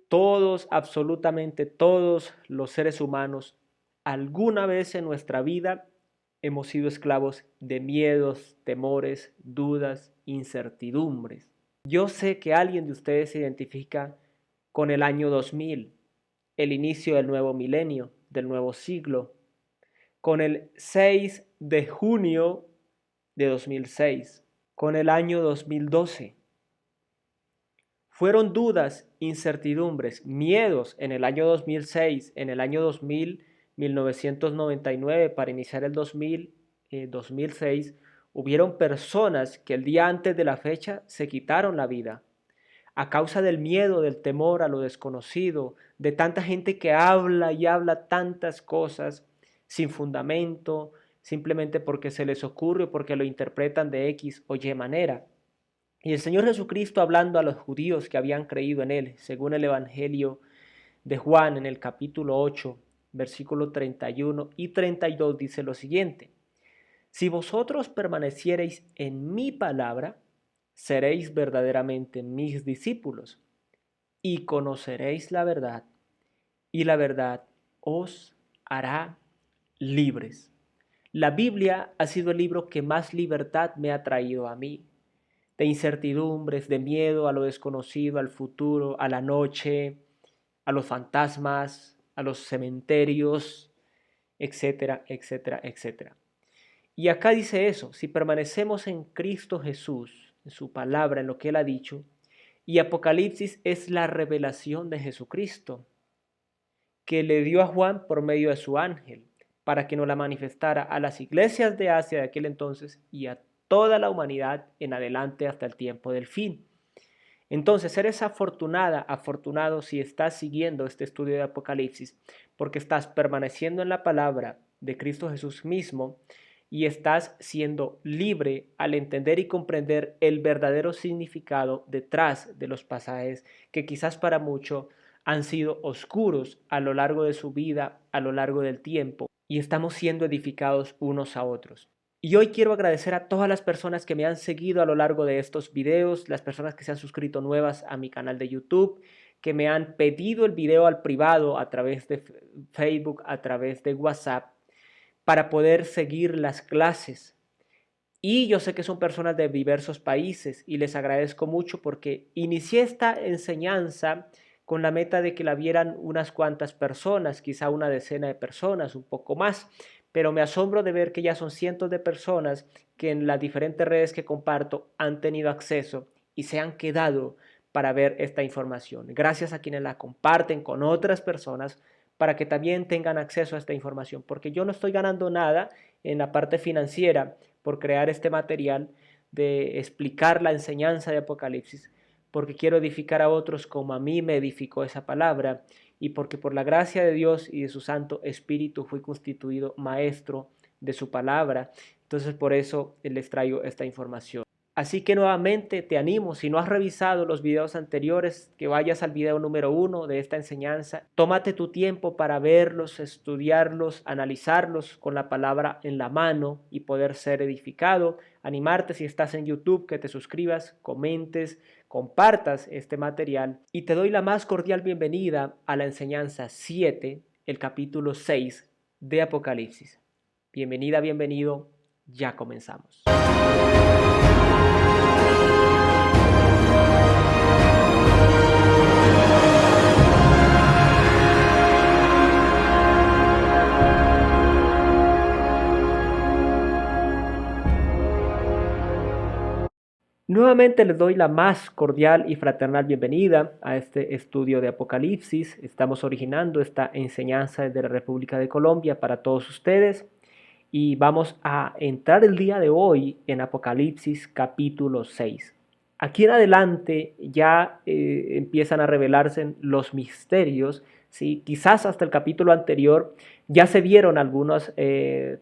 Todos, absolutamente todos los seres humanos, alguna vez en nuestra vida hemos sido esclavos de miedos, temores, dudas, incertidumbres. Yo sé que alguien de ustedes se identifica con el año 2000, el inicio del nuevo milenio, del nuevo siglo, con el 6 de junio de 2006, con el año 2012. Fueron dudas, incertidumbres, miedos en el año 2006, en el año 2000, 1999, para iniciar el 2000, 2006, hubieron personas que el día antes de la fecha se quitaron la vida a causa del miedo, del temor a lo desconocido, de tanta gente que habla y habla tantas cosas sin fundamento, simplemente porque se les ocurre o porque lo interpretan de X o Y manera. Y el Señor Jesucristo, hablando a los judíos que habían creído en Él, según el Evangelio de Juan en el capítulo 8, versículo 31 y 32, dice lo siguiente: Si vosotros permaneciereis en mi palabra, seréis verdaderamente mis discípulos y conoceréis la verdad, y la verdad os hará libres. La Biblia ha sido el libro que más libertad me ha traído a mí, de incertidumbres, de miedo a lo desconocido, al futuro, a la noche, a los fantasmas, a los cementerios, etcétera, etcétera, etcétera. Y acá dice eso: si permanecemos en Cristo Jesús, en su palabra, en lo que Él ha dicho, y Apocalipsis es la revelación de Jesucristo, que le dio a Juan por medio de su ángel, para que nos la manifestara a las iglesias de Asia de aquel entonces y a toda la humanidad en adelante hasta el tiempo del fin. Entonces eres afortunada, afortunado si estás siguiendo este estudio de Apocalipsis, porque estás permaneciendo en la palabra de Cristo Jesús mismo y estás siendo libre al entender y comprender el verdadero significado detrás de los pasajes que quizás para muchos han sido oscuros a lo largo de su vida, a lo largo del tiempo, y estamos siendo edificados unos a otros. Y hoy quiero agradecer a todas las personas que me han seguido a lo largo de estos videos, las personas que se han suscrito nuevas a mi canal de YouTube, que me han pedido el video al privado a través de Facebook, a través de WhatsApp, para poder seguir las clases. Y yo sé que son personas de diversos países y les agradezco mucho porque inicié esta enseñanza con la meta de que la vieran unas cuantas personas, quizá una decena de personas, un poco más, pero me asombro de ver que ya son cientos de personas que en las diferentes redes que comparto han tenido acceso y se han quedado para ver esta información. Gracias a quienes la comparten con otras personas para que también tengan acceso a esta información, porque yo no estoy ganando nada en la parte financiera por crear este material de explicar la enseñanza de Apocalipsis, porque quiero edificar a otros como a mí me edificó esa palabra y porque por la gracia de Dios y de su Santo Espíritu fui constituido maestro de su palabra. Entonces por eso les traigo esta información. Así que nuevamente te animo, si no has revisado los videos anteriores, que vayas al video número 1 de esta enseñanza. Tómate tu tiempo para verlos, estudiarlos, analizarlos con la palabra en la mano y poder ser edificado. Animarte, si estás en YouTube, que te suscribas, comentes, compartas este material. Y te doy la más cordial bienvenida a la enseñanza 7, el capítulo 6 de Apocalipsis. Bienvenida, bienvenido, ya comenzamos. Nuevamente les doy la más cordial y fraternal bienvenida a este estudio de Apocalipsis. Estamos originando esta enseñanza desde la República de Colombia para todos ustedes y vamos a entrar el día de hoy en Apocalipsis capítulo 6. Aquí en adelante ya empiezan a revelarse los misterios, ¿sí? Quizás hasta el capítulo anterior ya se vieron algunos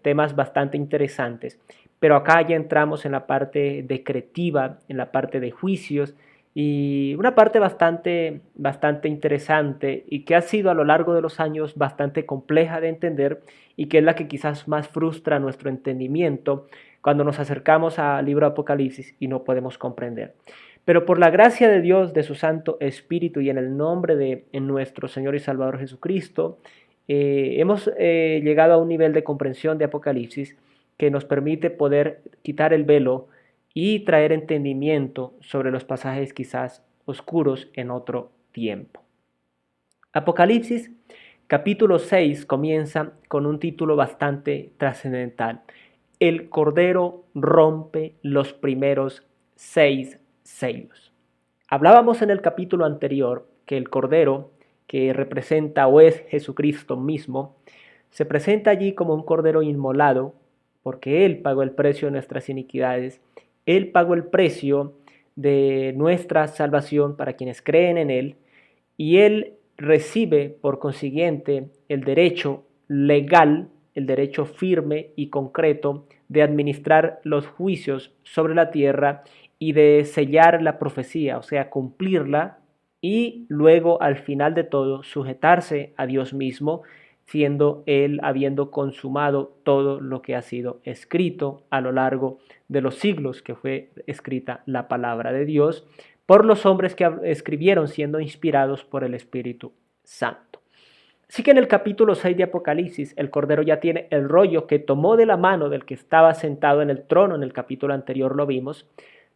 temas bastante interesantes, pero acá ya entramos en la parte decretiva, en la parte de juicios y una parte bastante interesante y que ha sido a lo largo de los años bastante compleja de entender y que es la que quizás más frustra nuestro entendimiento cuando nos acercamos al libro Apocalipsis y no podemos comprender. Pero por la gracia de Dios, de su Santo Espíritu y en el nombre de en nuestro Señor y Salvador Jesucristo, hemos llegado a un nivel de comprensión de Apocalipsis que nos permite poder quitar el velo y traer entendimiento sobre los pasajes quizás oscuros en otro tiempo. Apocalipsis capítulo 6 comienza con un título bastante trascendental. El Cordero rompe los primeros 6 sellos. Hablábamos en el capítulo anterior que el Cordero, que representa o es Jesucristo mismo, se presenta allí como un Cordero inmolado, porque Él pagó el precio de nuestras iniquidades, Él pagó el precio de nuestra salvación para quienes creen en Él, y Él recibe por consiguiente el derecho legal, el derecho firme y concreto de administrar los juicios sobre la tierra y de sellar la profecía, o sea, cumplirla y luego al final de todo sujetarse a Dios mismo, siendo Él habiendo consumado todo lo que ha sido escrito a lo largo de los siglos que fue escrita la palabra de Dios por los hombres que escribieron siendo inspirados por el Espíritu Santo. Así que en el capítulo 6 de Apocalipsis, el Cordero ya tiene el rollo que tomó de la mano del que estaba sentado en el trono, en el capítulo anterior lo vimos,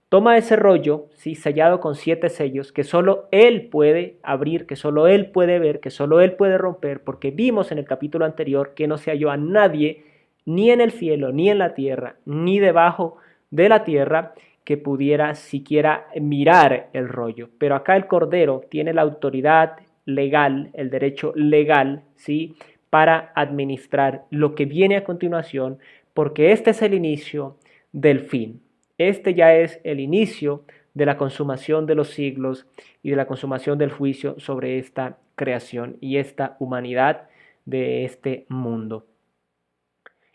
toma ese rollo, ¿sí? Sellado con 7 sellos, que solo Él puede abrir, que solo Él puede ver, que solo Él puede romper, porque vimos en el capítulo anterior que no se halló a nadie, ni en el cielo, ni en la tierra, ni debajo de la tierra, que pudiera siquiera mirar el rollo. Pero acá el Cordero tiene la autoridad legal, el derecho legal, ¿sí? Para administrar lo que viene a continuación, porque este es el inicio del fin. Este ya es el inicio de la consumación de los siglos y de la consumación del juicio sobre esta creación y esta humanidad de este mundo.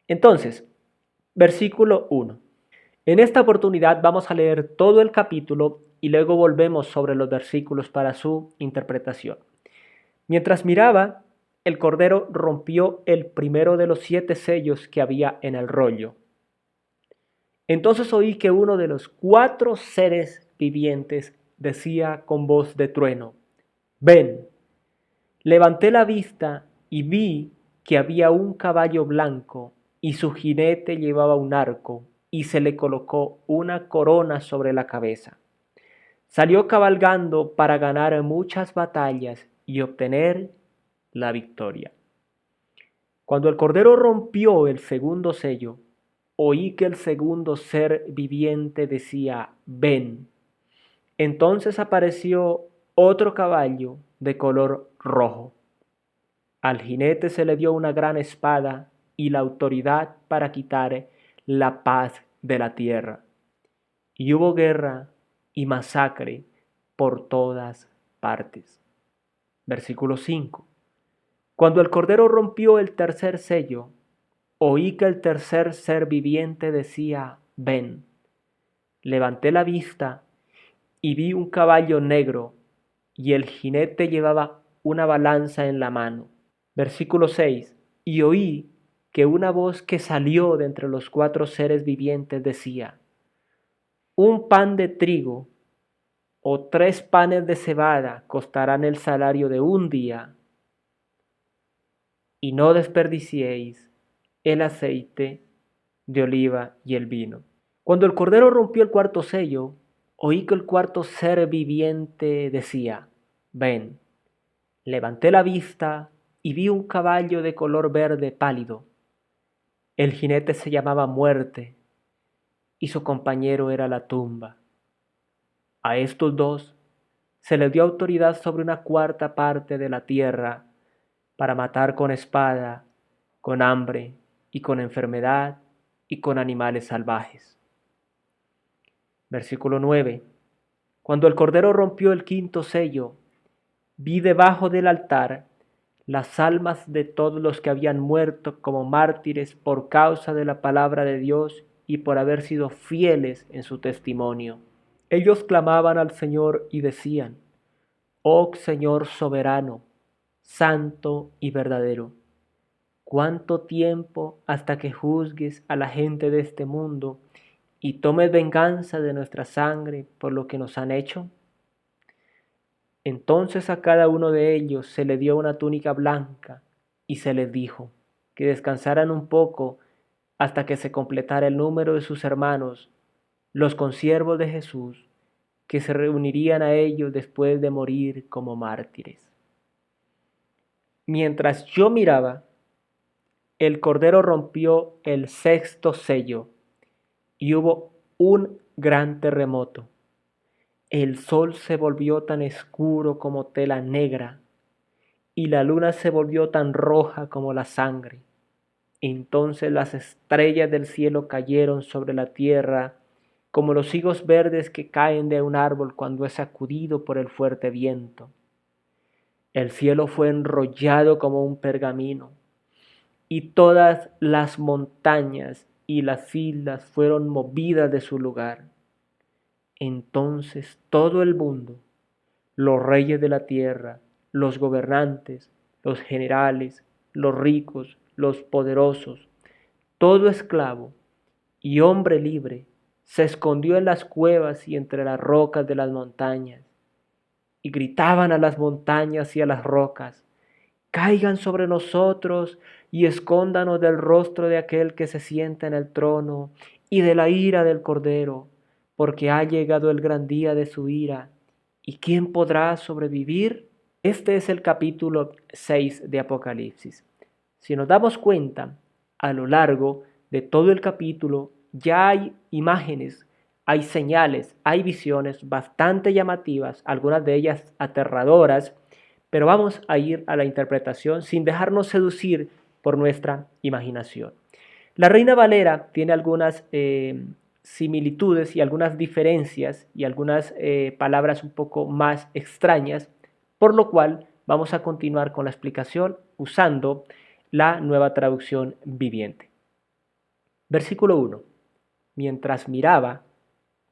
Entonces, versículo 1. En esta oportunidad vamos a leer todo el capítulo y luego volvemos sobre los versículos para su interpretación. Mientras miraba, el Cordero rompió el primero de los 7 sellos que había en el rollo. Entonces oí que uno de los 4 seres vivientes decía con voz de trueno: ven. Levanté la vista y vi que había un caballo blanco y su jinete llevaba un arco y se le colocó una corona sobre la cabeza. Salió cabalgando para ganar muchas batallas y obtener la victoria. Cuando el Cordero rompió el segundo sello, oí que el segundo ser viviente decía: ven. Entonces apareció otro caballo de color rojo. Al jinete se le dio una gran espada y la autoridad para quitar la paz de la tierra. Y hubo guerra y masacre por todas partes. Versículo 5. Cuando el Cordero rompió el tercer sello, oí que el tercer ser viviente decía: ven. Levanté la vista y vi un caballo negro y el jinete llevaba una balanza en la mano. Versículo 6. Y oí que una voz que salió de entre los 4 seres vivientes decía: un pan de trigo o 3 panes de cebada costarán el salario de un día, y no desperdiciéis el aceite de oliva y el vino. Cuando el Cordero rompió el cuarto sello, oí que el cuarto ser viviente decía: ven. Levanté la vista y vi un caballo de color verde pálido. El jinete se llamaba Muerte y su compañero era la tumba. A estos 2 se les dio autoridad sobre una cuarta parte de la tierra para matar con espada, con hambre y con enfermedad y con animales salvajes. Versículo 9. Cuando el Cordero rompió el quinto sello, vi debajo del altar las almas de todos los que habían muerto como mártires por causa de la palabra de Dios y por haber sido fieles en su testimonio. Ellos clamaban al Señor y decían: oh Señor soberano, santo y verdadero, ¿cuánto tiempo hasta que juzgues a la gente de este mundo y tomes venganza de nuestra sangre por lo que nos han hecho? Entonces a cada uno de ellos se le dio una túnica blanca y se les dijo que descansaran un poco hasta que se completara el número de sus hermanos, los consiervos de Jesús, que se reunirían a ellos después de morir como mártires. Mientras yo miraba, el Cordero rompió el sexto sello y hubo un gran terremoto. El sol se volvió tan oscuro como tela negra y la luna se volvió tan roja como la sangre. Entonces las estrellas del cielo cayeron sobre la tierra como los higos verdes que caen de un árbol cuando es sacudido por el fuerte viento. El cielo fue enrollado como un pergamino y todas las montañas y las islas fueron movidas de su lugar. Entonces todo el mundo, los reyes de la tierra, los gobernantes, los generales, los ricos, los poderosos, todo esclavo y hombre libre, se escondió en las cuevas y entre las rocas de las montañas, y gritaban a las montañas y a las rocas: caigan sobre nosotros y escóndanos del rostro de aquel que se sienta en el trono y de la ira del Cordero, porque ha llegado el gran día de su ira. ¿Y quién podrá sobrevivir? Este es el capítulo 6 de Apocalipsis. Si nos damos cuenta, a lo largo de todo el capítulo ya hay imágenes, hay señales, hay visiones bastante llamativas, algunas de ellas aterradoras, pero vamos a ir a la interpretación sin dejarnos seducir por nuestra imaginación. La Reina Valera tiene algunas similitudes y algunas diferencias y algunas palabras un poco más extrañas, por lo cual vamos a continuar con la explicación usando la Nueva Traducción Viviente. Versículo 1. Mientras miraba,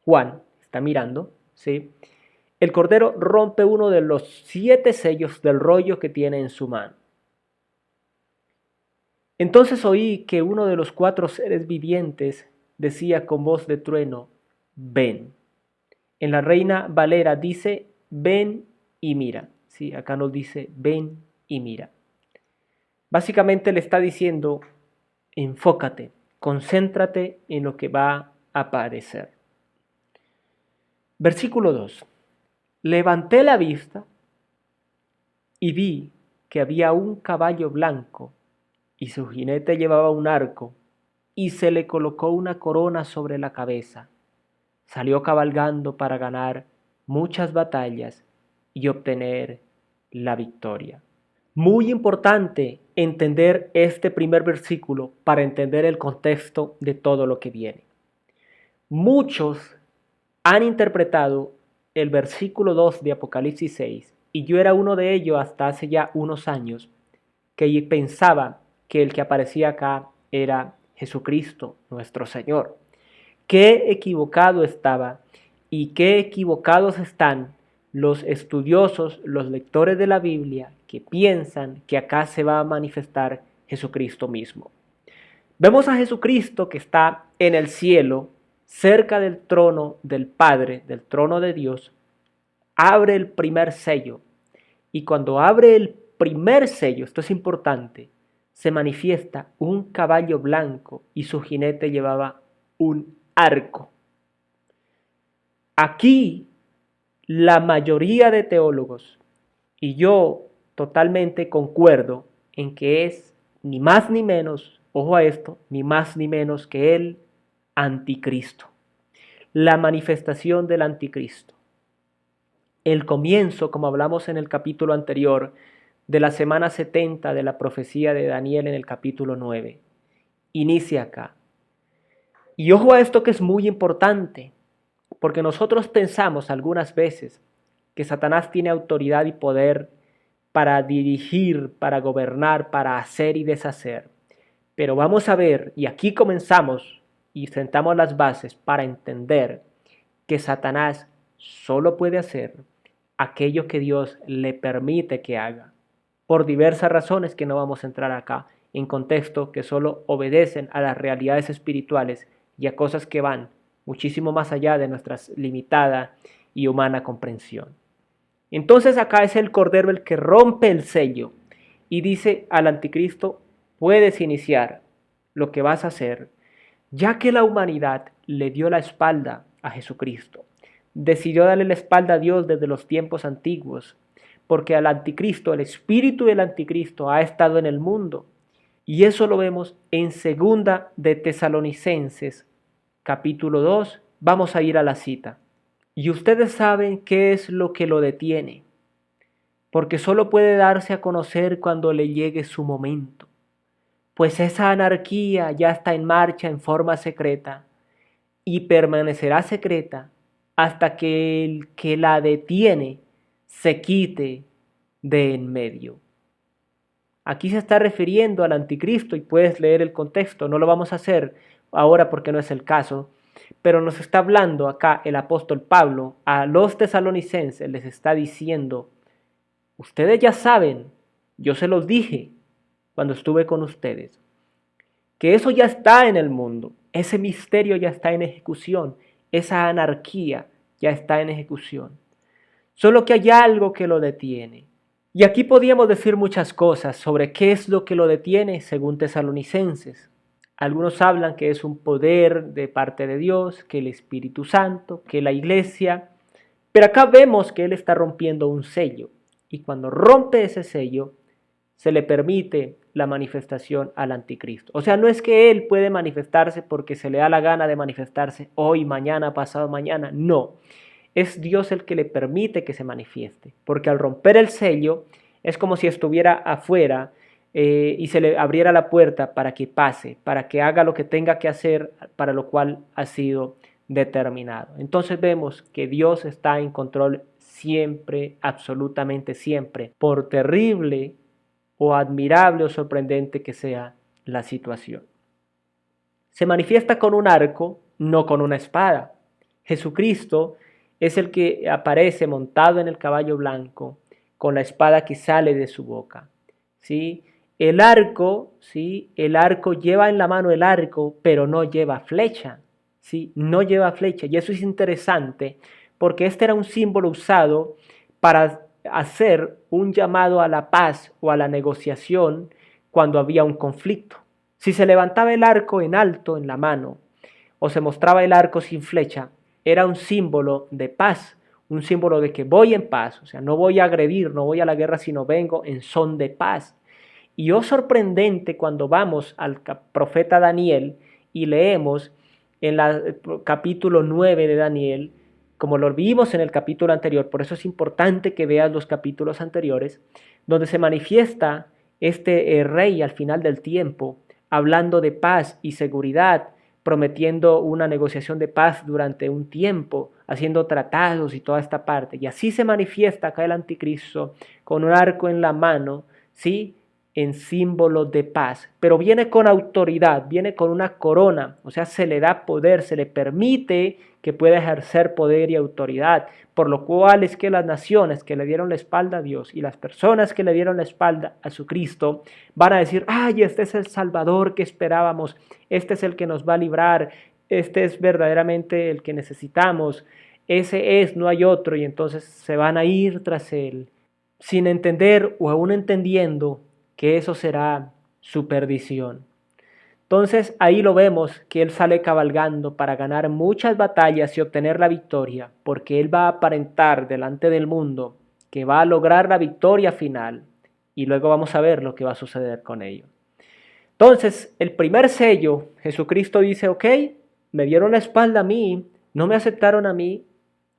Juan está mirando, ¿sí? El Cordero rompe uno de los 7 sellos del rollo que tiene en su mano. Entonces oí que uno de los 4 seres vivientes decía con voz de trueno: ven. En la Reina Valera dice: ven y mira. Sí, acá nos dice: ven y mira. Básicamente le está diciendo: enfócate, concéntrate en lo que va a aparecer. Versículo 2. Levanté la vista y vi que había un caballo blanco y su jinete llevaba un arco y se le colocó una corona sobre la cabeza. Salió cabalgando para ganar muchas batallas y obtener la victoria. Muy importante entender este primer versículo para entender el contexto de todo lo que viene. Muchos han interpretado el versículo 2 de Apocalipsis 6, y yo era uno de ellos hasta hace ya unos años, que pensaba que el que aparecía acá era Jesucristo, nuestro Señor. Qué equivocado estaba y qué equivocados están los estudiosos, los lectores de la Biblia, que piensan que acá se va a manifestar Jesucristo mismo. Vemos a Jesucristo que está en el cielo, cerca del trono del Padre, del trono de Dios, abre el primer sello. Y cuando abre el primer sello, esto es importante, se manifiesta un caballo blanco y su jinete llevaba un arco. Aquí la mayoría de teólogos, y yo totalmente concuerdo en que es ni más ni menos, ojo a esto, ni más ni menos que el anticristo, la manifestación del anticristo. El comienzo, como hablamos en el capítulo anterior, de la semana 70 de la profecía de Daniel en el capítulo 9, inicia acá. Y ojo a esto que es muy importante, porque nosotros pensamos algunas veces que Satanás tiene autoridad y poder para dirigir, para gobernar, para hacer y deshacer. Pero vamos a ver, y aquí comenzamos y sentamos las bases para entender que Satanás solo puede hacer aquello que Dios le permite que haga, por diversas razones que no vamos a entrar acá, en contexto que solo obedecen a las realidades espirituales y a cosas que van muchísimo más allá de nuestra limitada y humana comprensión. Entonces acá es el Cordero el que rompe el sello y dice al anticristo: puedes iniciar lo que vas a hacer, ya que la humanidad le dio la espalda a Jesucristo. Decidió darle la espalda a Dios desde los tiempos antiguos, porque al anticristo, el espíritu del anticristo ha estado en el mundo. Y eso lo vemos en segunda de Tesalonicenses, capítulo 2. Vamos a ir a la cita. Y ustedes saben qué es lo que lo detiene, porque solo puede darse a conocer cuando le llegue su momento, pues esa anarquía ya está en marcha en forma secreta y permanecerá secreta hasta que el que la detiene se quite de en medio. Aquí se está refiriendo al anticristo y puedes leer el contexto, no lo vamos a hacer ahora porque no es el caso, pero nos está hablando acá el apóstol Pablo a los tesalonicenses, les está diciendo: ustedes ya saben, yo se los dije cuando estuve con ustedes, que eso ya está en el mundo, ese misterio ya está en ejecución, esa anarquía ya está en ejecución, solo que hay algo que lo detiene. Y aquí podríamos decir muchas cosas sobre qué es lo que lo detiene según Tesalonicenses. Algunos hablan que es un poder de parte de Dios, que el Espíritu Santo, que la Iglesia, pero acá vemos que Él está rompiendo un sello, y cuando rompe ese sello, se le permite la manifestación al anticristo. O sea, no es que Él puede manifestarse porque se le da la gana de manifestarse hoy, mañana, pasado mañana, no. Es Dios el que le permite que se manifieste, porque al romper el sello es como si estuviera afuera y se le abriera la puerta para que pase, para que haga lo que tenga que hacer, para lo cual ha sido determinado. Entonces vemos que Dios está en control siempre, absolutamente siempre, por terrible o admirable o sorprendente que sea la situación. Se manifiesta con un arco, no con una espada. Jesucristo es el que aparece montado en el caballo blanco con la espada que sale de su boca. ¿Sí? El arco, ¿sí? El arco lleva en la mano el arco, pero no lleva flecha. ¿Sí? No lleva flecha. Y eso es interesante porque este era un símbolo usado para hacer un llamado a la paz o a la negociación cuando había un conflicto. Si se levantaba el arco en alto en la mano o se mostraba el arco sin flecha, era un símbolo de paz, un símbolo de que voy en paz, o sea, no voy a agredir, no voy a la guerra, sino vengo en son de paz. Y oh sorprendente cuando vamos al profeta Daniel y leemos en el capítulo 9 de Daniel, como lo vimos en el capítulo anterior, por eso es importante que veas los capítulos anteriores, donde se manifiesta este rey al final del tiempo, hablando de paz y seguridad, prometiendo una negociación de paz durante un tiempo, haciendo tratados y toda esta parte. Y así se manifiesta acá el anticristo con un arco en la mano, ¿sí? En símbolo de paz, pero viene con autoridad, viene con una corona, o sea, se le da poder, se le permite que pueda ejercer poder y autoridad, por lo cual es que las naciones que le dieron la espalda a Dios y las personas que le dieron la espalda a su Cristo van a decir: ay, este es el Salvador que esperábamos, este es el que nos va a librar, este es verdaderamente el que necesitamos, ese es, no hay otro, y entonces se van a ir tras él, sin entender o aún entendiendo que eso será su perdición. Entonces ahí lo vemos que él sale cabalgando para ganar muchas batallas y obtener la victoria, porque él va a aparentar delante del mundo que va a lograr la victoria final y luego vamos a ver lo que va a suceder con ello. Entonces, el primer sello, Jesucristo dice: ok, me dieron la espalda a mí, no me aceptaron a mí,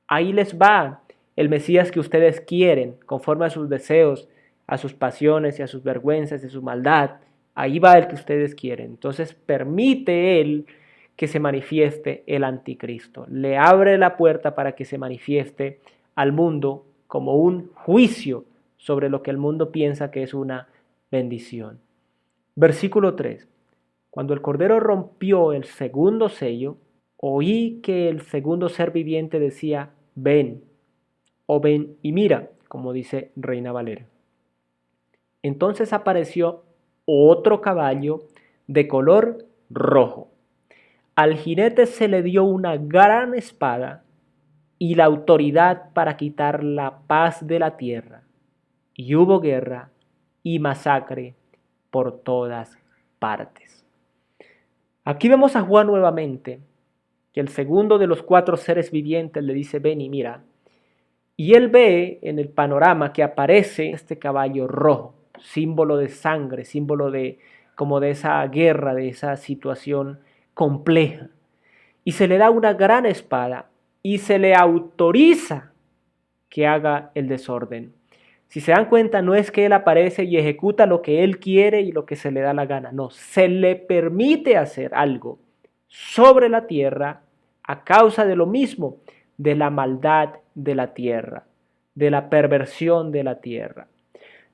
ahí les va el Mesías que ustedes quieren, conforme a sus deseos, a sus pasiones y a sus vergüenzas y a su maldad. Ahí va el que ustedes quieren. Entonces permite Él que se manifieste el anticristo. Le abre la puerta para que se manifieste al mundo como un juicio sobre lo que el mundo piensa que es una bendición. Versículo 3. Cuando el Cordero rompió el segundo sello, oí que el segundo ser viviente decía: ven, o ven y mira, como dice Reina Valera. Entonces apareció otro caballo de color rojo. Al jinete se le dio una gran espada y la autoridad para quitar la paz de la tierra. Y hubo guerra y masacre por todas partes. Aquí vemos a Juan nuevamente, que el segundo de los 4 seres vivientes le dice, ven y mira. Y él ve en el panorama que aparece este caballo rojo, símbolo de sangre, símbolo de como de esa guerra, de esa situación compleja. Y se le da una gran espada y se le autoriza que haga el desorden. Si se dan cuenta, no es que él aparece y ejecuta lo que él quiere y lo que se le da la gana, no, se le permite hacer algo sobre la tierra a causa de lo mismo, de la maldad de la tierra, de la perversión de la tierra.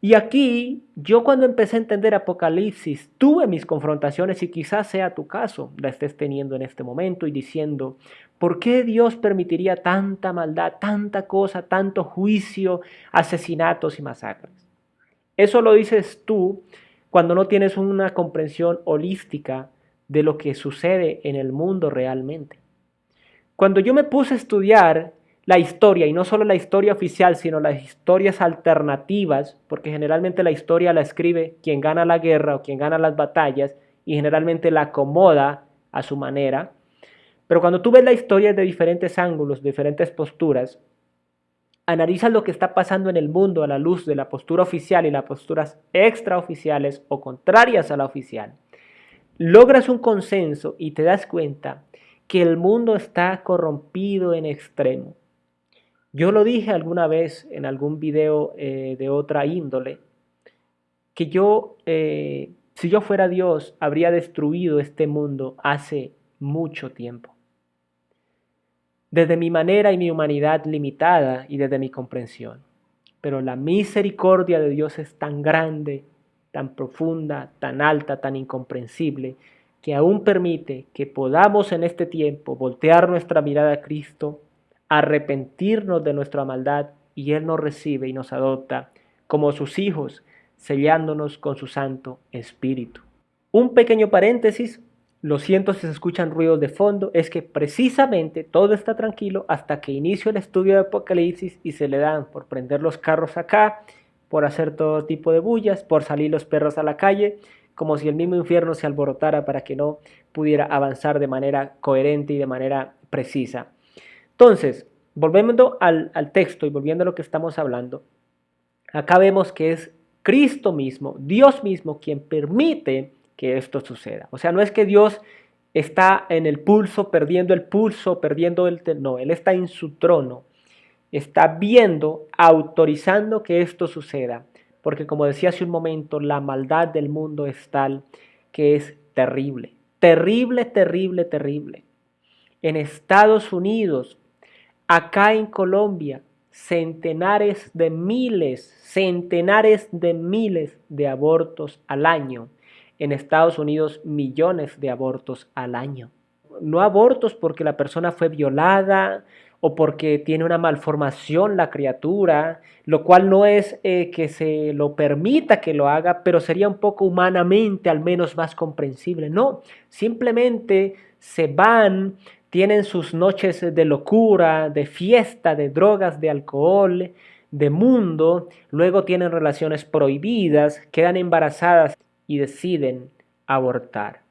Y aquí, yo cuando empecé a entender Apocalipsis, tuve mis confrontaciones y quizás sea tu caso, la estés teniendo en este momento y diciendo, ¿por qué Dios permitiría tanta maldad, tanta cosa, tanto juicio, asesinatos y masacres? Eso lo dices tú cuando no tienes una comprensión holística de lo que sucede en el mundo realmente. Cuando yo me puse a estudiar la historia, y no solo la historia oficial, sino las historias alternativas, porque generalmente la historia la escribe quien gana la guerra o quien gana las batallas, y generalmente la acomoda a su manera. Pero cuando tú ves la historia de diferentes ángulos, de diferentes posturas, analizas lo que está pasando en el mundo a la luz de la postura oficial y las posturas extraoficiales o contrarias a la oficial, logras un consenso y te das cuenta que el mundo está corrompido en extremo. Yo lo dije alguna vez en algún video de otra índole, que si yo fuera Dios, habría destruido este mundo hace mucho tiempo. Desde mi manera y mi humanidad limitada y desde mi comprensión. Pero la misericordia de Dios es tan grande, tan profunda, tan alta, tan incomprensible, que aún permite que podamos en este tiempo voltear nuestra mirada a Cristo, arrepentirnos de nuestra maldad y Él nos recibe y nos adopta como sus hijos, sellándonos con su Santo Espíritu. Un pequeño paréntesis, lo siento si se escuchan ruidos de fondo, es que precisamente todo está tranquilo hasta que inicio el estudio de Apocalipsis y se le dan por prender los carros acá, por hacer todo tipo de bullas, por salir los perros a la calle, como si el mismo infierno se alborotara para que no pudiera avanzar de manera coherente y de manera precisa. Entonces, volviendo al texto y volviendo a lo que estamos hablando, acá vemos que es Cristo mismo, Dios mismo, quien permite que esto suceda. O sea, no es que Dios está en el pulso, perdiendo no, Él está en su trono, está viendo, autorizando que esto suceda, porque como decía hace un momento, la maldad del mundo es tal que es terrible, terrible, terrible, terrible. En Estados Unidos, acá en Colombia, centenares de miles de abortos al año. En Estados Unidos, millones de abortos al año. No abortos porque la persona fue violada o porque tiene una malformación la criatura, lo cual no es que se lo permita que lo haga, pero sería un poco humanamente al menos más comprensible. No, simplemente se van, tienen sus noches de locura, de fiesta, de drogas, de alcohol, de mundo, luego tienen relaciones prohibidas, quedan embarazadas y deciden abortar.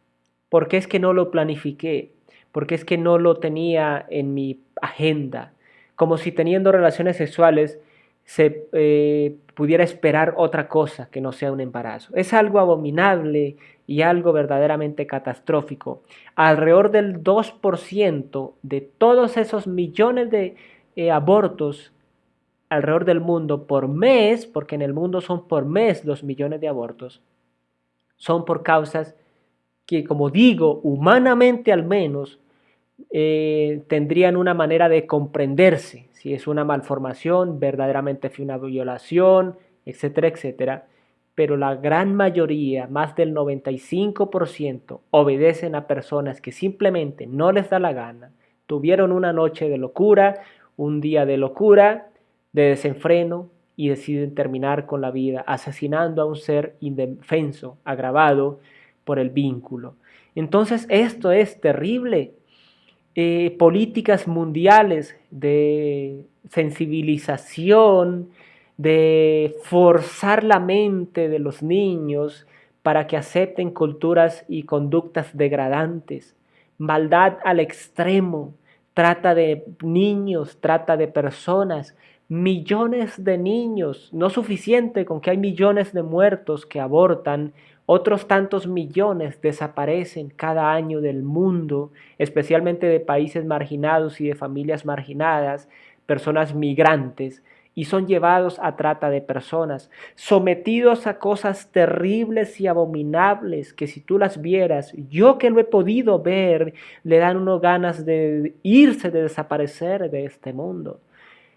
Porque es que no lo planifiqué, porque es que no lo tenía en mi agenda, como si teniendo relaciones sexuales se pudiera esperar otra cosa que no sea un embarazo. Es algo abominable y algo verdaderamente catastrófico. Alrededor del 2% de todos esos millones de abortos alrededor del mundo por mes, porque en el mundo son por mes los millones de abortos, son por causas que, como digo, humanamente al menos, tendrían una manera de comprenderse, si es una malformación, verdaderamente fue una violación, etcétera, etcétera, pero la gran mayoría, más del 95%, obedecen a personas que simplemente no les da la gana, tuvieron una noche de locura, un día de locura, de desenfreno, y deciden terminar con la vida asesinando a un ser indefenso, agravado por el vínculo. Entonces esto es terrible. Políticas mundiales de sensibilización, de forzar la mente de los niños para que acepten culturas y conductas degradantes, maldad al extremo, trata de niños, trata de personas, millones de niños, no suficiente con que hay millones de muertos que abortan, otros tantos millones desaparecen cada año del mundo, especialmente de países marginados y de familias marginadas, personas migrantes, y son llevados a trata de personas, sometidos a cosas terribles y abominables que si tú las vieras, yo que lo he podido ver, le dan uno ganas de irse, de desaparecer de este mundo,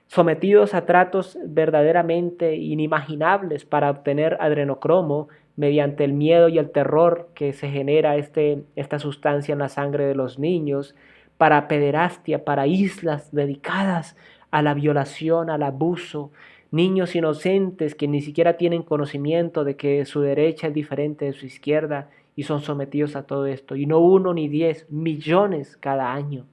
sometidos a tratos verdaderamente inimaginables para obtener adrenocromo mediante el miedo y el terror que se genera esta sustancia en la sangre de los niños, para pederastia, para islas dedicadas a la violación, al abuso, niños inocentes que ni siquiera tienen conocimiento de que su derecha es diferente de su izquierda y son sometidos a todo esto, y no uno ni 10, millones cada año.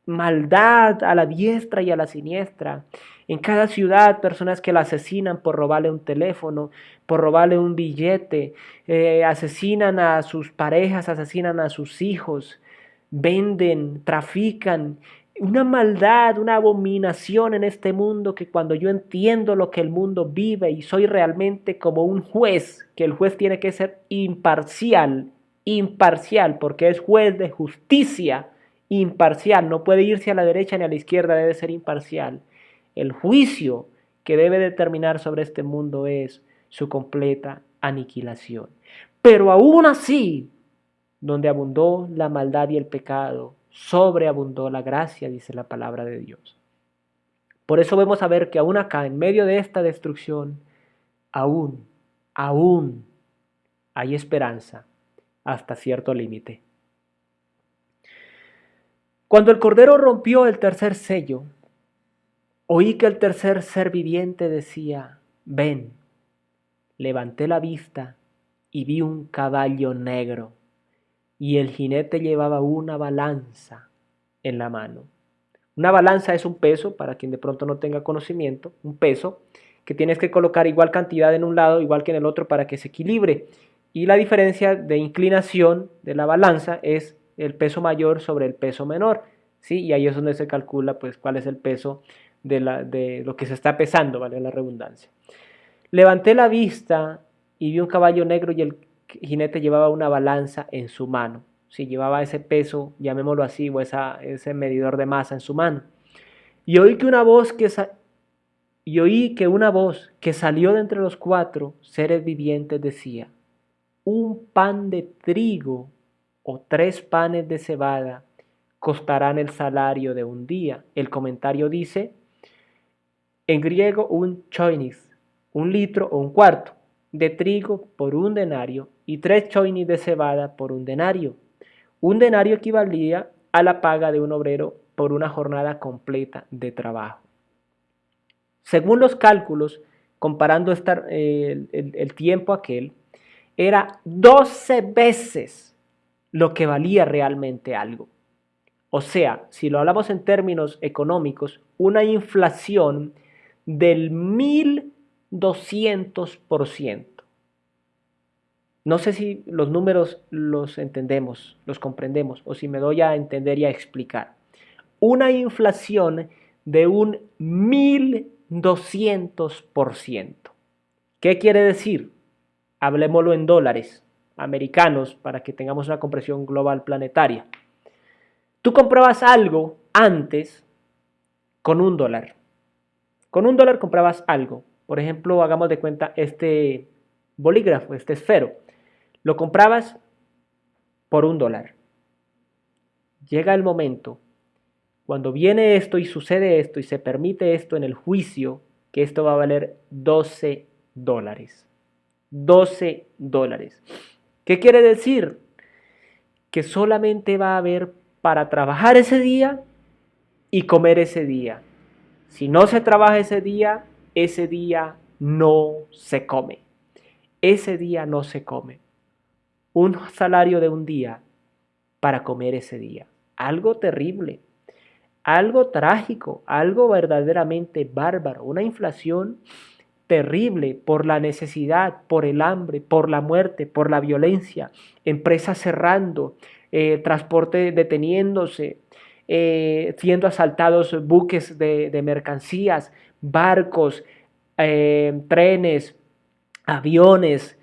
Maldad a la diestra y a la siniestra. En cada ciudad, personas que la asesinan por robarle un teléfono, por robarle un billete, asesinan a sus parejas, asesinan a sus hijos, venden, trafican. Una maldad, una abominación en este mundo que cuando yo entiendo lo que el mundo vive y soy realmente como un juez, que el juez tiene que ser imparcial, imparcial, porque es juez de justicia, imparcial, no puede irse a la derecha ni a la izquierda, debe ser imparcial. El juicio que debe determinar sobre este mundo es su completa aniquilación. Pero aún así, donde abundó la maldad y el pecado, sobreabundó la gracia, dice la palabra de Dios. Por eso vemos a ver que aún acá, en medio de esta destrucción, aún hay esperanza hasta cierto límite. Cuando el Cordero rompió el tercer sello, oí que el tercer ser viviente decía: ven. Levanté la vista y vi un caballo negro, y el jinete llevaba una balanza en la mano. Una balanza es un peso, para quien de pronto no tenga conocimiento, un peso que tienes que colocar igual cantidad en un lado, igual que en el otro, para que se equilibre. Y la diferencia de inclinación de la balanza es el peso mayor sobre el peso menor, ¿sí? Y ahí es donde se calcula pues cuál es el peso de lo que se está pesando, vale la redundancia. Levanté la vista y vi un caballo negro y el jinete llevaba una balanza en su mano. Sí, llevaba ese peso, llamémoslo así, o ese medidor de masa en su mano. Y oí que una voz que salió de entre los 4 seres vivientes decía: un pan de trigo o 3 panes de cebada costarán el salario de un día. El comentario dice, en griego, un choinis, un litro o un cuarto de trigo por un denario y 3 choinis de cebada por un denario. Un denario equivalía a la paga de un obrero por una jornada completa de trabajo. Según los cálculos, comparando el tiempo aquel, era 12 veces lo que valía realmente algo. O sea, si lo hablamos en términos económicos, una inflación del 1200%. No sé si los números los entendemos, los comprendemos, o si me doy a entender y a explicar. Una inflación de un 1200%. ¿Qué quiere decir? Hablemoslo en dólares americanos para que tengamos una comprensión global planetaria. Tú comprabas algo antes con $1. Con $1 comprabas algo. Por ejemplo, hagamos de cuenta este bolígrafo, este esfero. Lo comprabas por $1. Llega el momento, cuando viene esto y sucede esto y se permite esto en el juicio, que esto va a valer $12. $12. ¿Qué quiere decir? Que solamente va a haber para trabajar ese día y comer ese día. Si no se trabaja ese día no se come. Ese día no se come. Un salario de un día para comer ese día. Algo terrible, algo trágico, algo verdaderamente bárbaro, una inflación terrible por la necesidad, por el hambre, por la muerte, por la violencia, empresas cerrando, transporte deteniéndose, siendo asaltados buques de mercancías, barcos, trenes, aviones,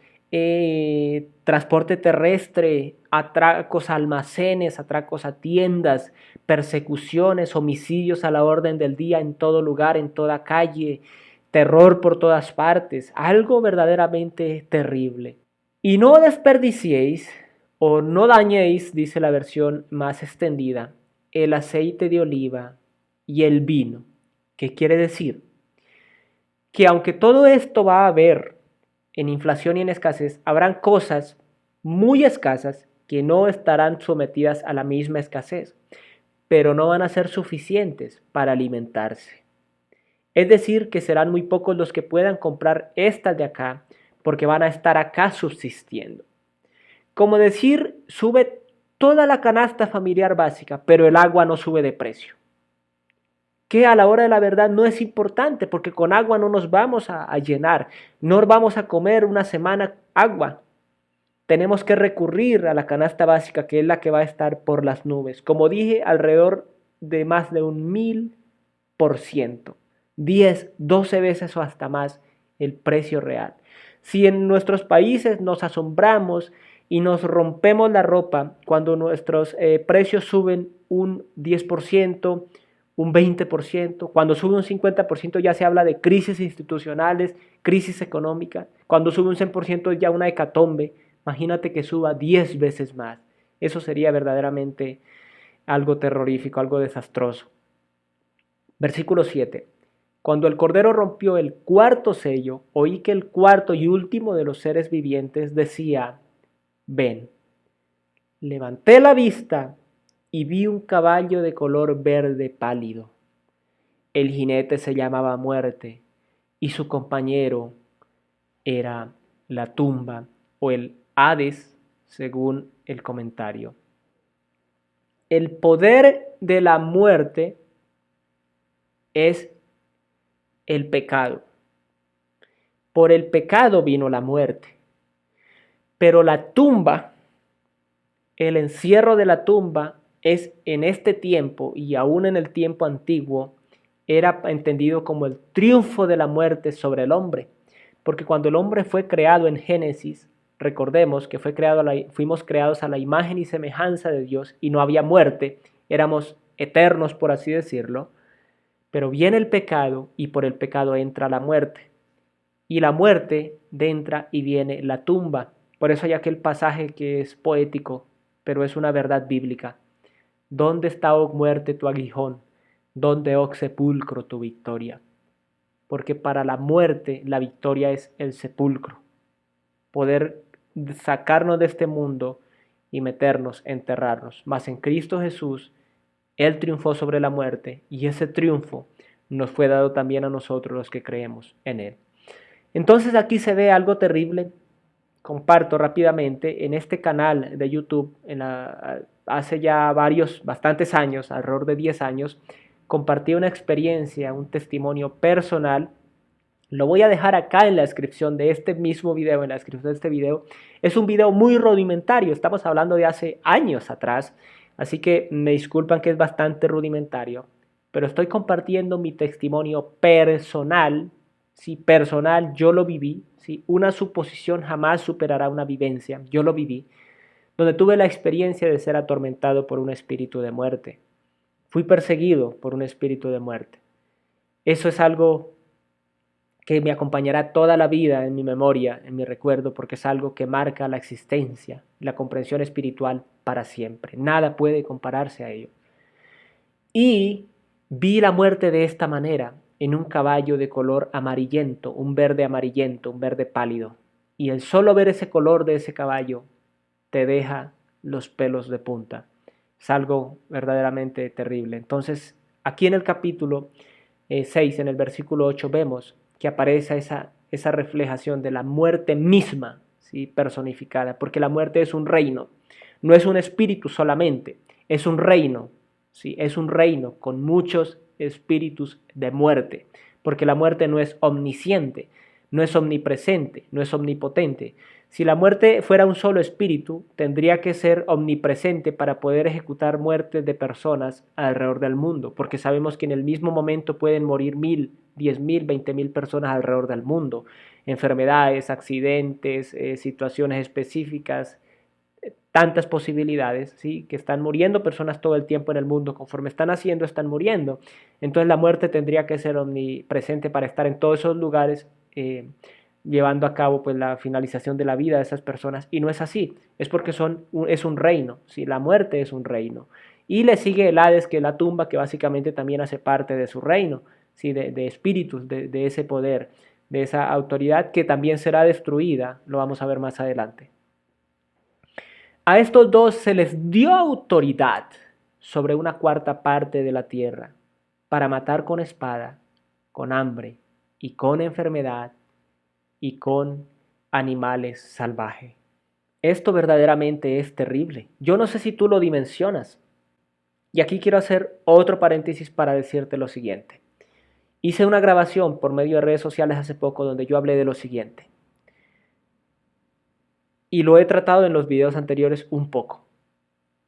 transporte terrestre, atracos a almacenes, atracos a tiendas, persecuciones, homicidios a la orden del día en todo lugar, en toda calle, terror por todas partes, algo verdaderamente terrible. Y no desperdiciéis o no dañéis, dice la versión más extendida, el aceite de oliva y el vino. ¿Qué quiere decir? Que aunque todo esto va a haber en inflación y en escasez, habrán cosas muy escasas que no estarán sometidas a la misma escasez, pero no van a ser suficientes para alimentarse. Es decir, que serán muy pocos los que puedan comprar estas de acá, porque van a estar acá subsistiendo. Como decir, sube toda la canasta familiar básica, pero el agua no sube de precio. Que a la hora de la verdad no es importante, porque con agua no nos vamos a llenar, no vamos a comer una semana agua. Tenemos que recurrir a la canasta básica, que es la que va a estar por las nubes. Como dije, alrededor de más de 1000%, 10, 12 veces o hasta más el precio real. Si en nuestros países nos asombramos y nos rompemos la ropa cuando nuestros precios suben un 10%, un 20%, cuando sube un 50% ya se habla de crisis institucionales, crisis económica, cuando sube un 100% ya una hecatombe. Imagínate que suba 10 veces más. Eso sería verdaderamente algo terrorífico, algo desastroso. Versículo 7. Cuando el Cordero rompió el cuarto sello, oí que el cuarto y último de los seres vivientes decía, ven. Levanté la vista y vi un caballo de color verde pálido. El jinete se llamaba Muerte y su compañero era la tumba o el Hades, según el comentario. El poder de la muerte es el pecado. Por el pecado vino la muerte. Pero la tumba, el encierro de la tumba es en este tiempo y aún en el tiempo antiguo, era entendido como el triunfo de la muerte sobre el hombre. Porque cuando el hombre fue creado en Génesis, recordemos que fuimos creados a la imagen y semejanza de Dios y no había muerte, éramos eternos por así decirlo, pero viene el pecado y por el pecado entra la muerte. Y la muerte entra y viene la tumba. Por eso hay aquel pasaje que es poético, pero es una verdad bíblica. ¿Dónde está, oh muerte, tu aguijón? ¿Dónde, oh sepulcro, tu victoria? Porque para la muerte la victoria es el sepulcro. Poder sacarnos de este mundo y meternos, enterrarnos. Mas en Cristo Jesús, Él triunfó sobre la muerte y ese triunfo nos fue dado también a nosotros los que creemos en Él. Entonces aquí se ve algo terrible. Comparto rápidamente en este canal de YouTube, hace ya bastantes años, alrededor de 10 años, compartí una experiencia, un testimonio personal. Lo voy a dejar acá en la descripción de este mismo video, en la descripción de este video. Es un video muy rudimentario, estamos hablando de hace años atrás, así que me disculpan que es bastante rudimentario, pero estoy compartiendo mi testimonio personal. Sí, personal, yo lo viví. Sí, una suposición jamás superará una vivencia, yo lo viví, donde tuve la experiencia de ser atormentado por un espíritu de muerte. Fui perseguido por un espíritu de muerte. Eso es algo que me acompañará toda la vida en mi memoria, en mi recuerdo, porque es algo que marca la existencia, la comprensión espiritual para siempre. Nada puede compararse a ello. Y vi la muerte de esta manera, en un caballo de color amarillento, un verde pálido. Y el solo ver ese color de ese caballo te deja los pelos de punta. Es algo verdaderamente terrible. Entonces, aquí en el capítulo 6, en el versículo 8, vemos que aparece esa reflejación de la muerte misma, ¿sí? Personificada, porque la muerte es un reino. no es un espíritu solamente, es un reino, ¿sí? Es un reino con muchos espíritus de muerte, porque la muerte no es omnisciente, no es omnipresente, no es omnipotente. Si la muerte fuera un solo espíritu, tendría que ser omnipresente para poder ejecutar muertes de personas alrededor del mundo, porque sabemos que en el mismo momento pueden morir 1000, 10.000, 20.000 personas alrededor del mundo. Enfermedades, accidentes, situaciones específicas, tantas posibilidades, ¿sí? Que están muriendo personas todo el tiempo en el mundo, conforme están haciendo, están muriendo. Entonces la muerte tendría que ser omnipresente para estar en todos esos lugares, llevando a cabo pues la finalización de la vida de esas personas, y no es así, es porque es un reino, ¿sí? La muerte es un reino, y le sigue el Hades, que es la tumba, que básicamente también hace parte de su reino, ¿sí? De espíritus, de ese poder, de esa autoridad que también será destruida, lo vamos a ver más adelante. A estos dos se les dio autoridad sobre una cuarta parte de la tierra para matar con espada, con hambre y con enfermedad y con animales salvajes. Esto verdaderamente es terrible. Yo no sé si tú lo dimensionas. Y aquí quiero hacer otro paréntesis para decirte lo siguiente. Hice una grabación por medio de redes sociales hace poco donde yo hablé de lo siguiente. Y lo he tratado en los videos anteriores un poco.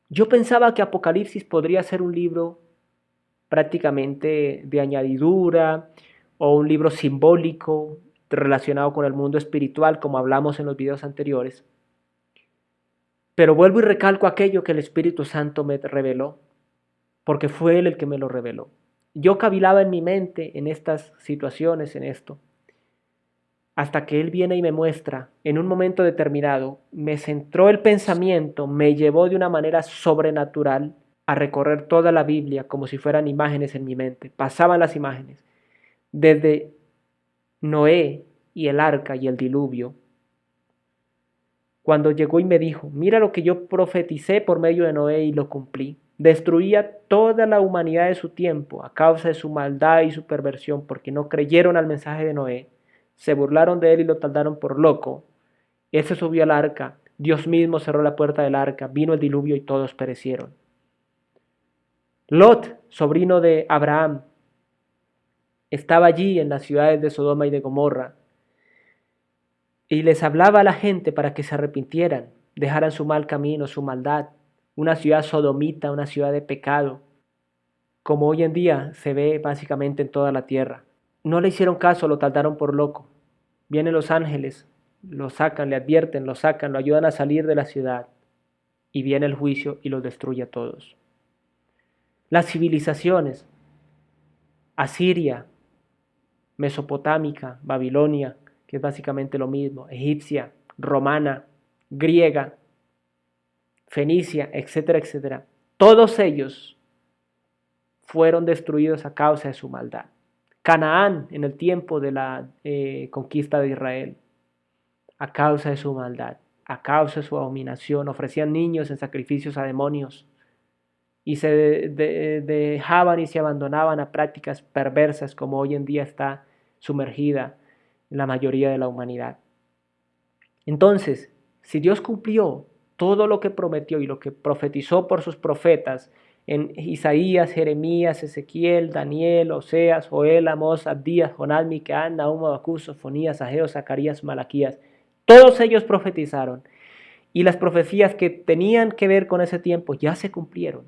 Yo pensaba que Apocalipsis podría ser un libro prácticamente de añadidura o un libro simbólico relacionado con el mundo espiritual, como hablamos en los videos anteriores. Pero vuelvo y recalco aquello que el Espíritu Santo me reveló, porque fue Él el que me lo reveló. Yo cavilaba en mi mente en estas situaciones, en esto, hasta que Él viene y me muestra, en un momento determinado, me centró el pensamiento, me llevó de una manera sobrenatural a recorrer toda la Biblia como si fueran imágenes en mi mente. Pasaban las imágenes, desde Noé y el arca y el diluvio, cuando llegó y me dijo, mira lo que yo profeticé por medio de Noé y lo cumplí. Destruía toda la humanidad de su tiempo a causa de su maldad y su perversión, porque no creyeron al mensaje de Noé, se burlaron de él y lo tildaron por loco. Él se subió al arca, Dios mismo cerró la puerta del arca, vino el diluvio y todos perecieron. Lot, sobrino de Abraham, estaba allí en las ciudades de Sodoma y de Gomorra, y les hablaba a la gente para que se arrepintieran, dejaran su mal camino, su maldad, una ciudad sodomita, una ciudad de pecado, como hoy en día se ve básicamente en toda la tierra. No le hicieron caso, lo trataron por loco. Vienen los ángeles, lo sacan, le advierten, lo sacan, lo ayudan a salir de la ciudad, y viene el juicio y los destruye a todos. Las civilizaciones, Asiria, mesopotámica, Babilonia, que es básicamente lo mismo, egipcia, romana, griega, fenicia, etcétera, etcétera. Todos ellos fueron destruidos a causa de su maldad. Canaán, en el tiempo de la conquista de Israel, a causa de su maldad, a causa de su abominación, ofrecían niños en sacrificios a demonios y se dejaban y se abandonaban a prácticas perversas como hoy en día está sumergida la mayoría de la humanidad. Entonces, si Dios cumplió todo lo que prometió y lo que profetizó por sus profetas en Isaías, Jeremías, Ezequiel, Daniel, Oseas, Joel, Amós, Abdías, Jonás, Miqueas, Nahum, Habacuc, Sofonías, Ageo, Zacarías, Malaquías, todos ellos profetizaron y las profecías que tenían que ver con ese tiempo ya se cumplieron.